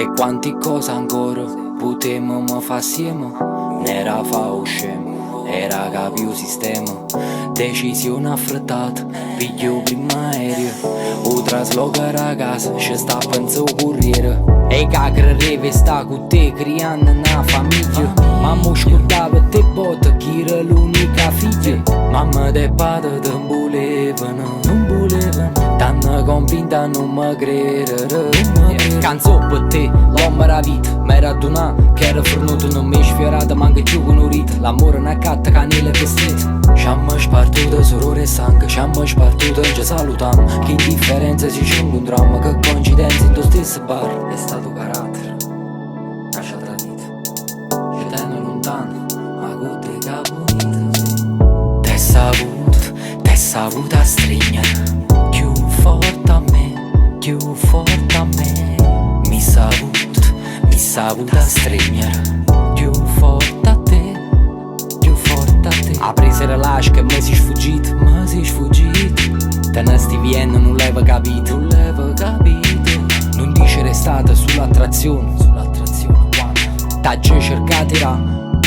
E quanti cose ancora potemmo me fa assieme. N'era fa o scemo, era capi o sistema. Decisione affrettata, piglio prima aereo. O trasloca a casa, ci sta penso corriere. E cacrere sta con te creando una famiglia. Mamma scordava te botte, chi era l'unica figlia. Mamma de padre non volevano, non volevano. T'hanno convinta a non mi credere. Canzò per te, l'uomo era vita. M'era adunat che era fornuto, non mi sfiorata, manca più con un rito. L'amore è una catta, canile e vestito. C'hammo spartuto sorore e sangue, c'hammo spartuto e ci salutiamo. Che indifferenza si ci incontriamo, che coincidenza in tuo stesso bar. È stato carattere, lascia tradito, ci tengo lontano, ma con te caponito. T'è saputo a stringere, più forte a me, più forte a me. Mi saputo a stringere, più forte a te, più forte a te. A presa lasca e mi si sfuggito, te ne sti vienna, non l'hai capito, non dice restata sull'attrazione, quando t'ha già cercato era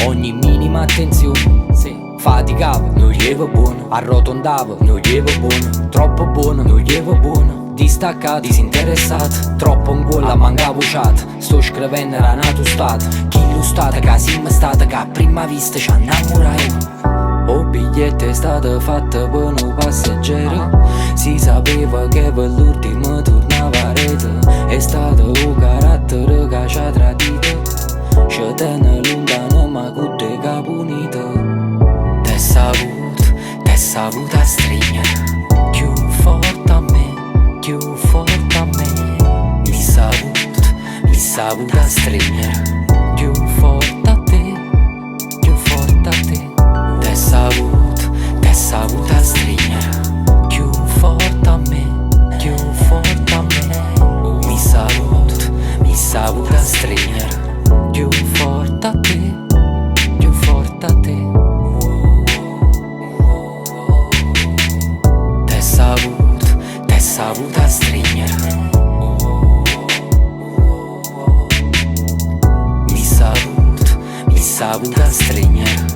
ogni minima attenzione. Faticava, non gli va buono, arrotondava, non gli va buono, troppo buono, non gli va buono. Distaccato, disinteressato, troppo in gola mancavo chat. Sto scrivendo era nato stato, chi lo stata che siamo stata che a prima vista ci innamorai. O biglietto è stato fatto per un passeggero, si sapeva che per l'ultimo tornava a rete. È stato un carattere che ci ha tradito, ci tiene lontano ma con te capunito. T'è saputo a stringere, più forte a me, più forte a me. Mi saputo a stringere, più forte a te, più forte a te. T'è saputo a stringere, più forte a me, più forte a me. Mi saputo a stringere, più forte a te, più forte a te. T'è saputo a stringere, mi saputo a stringere.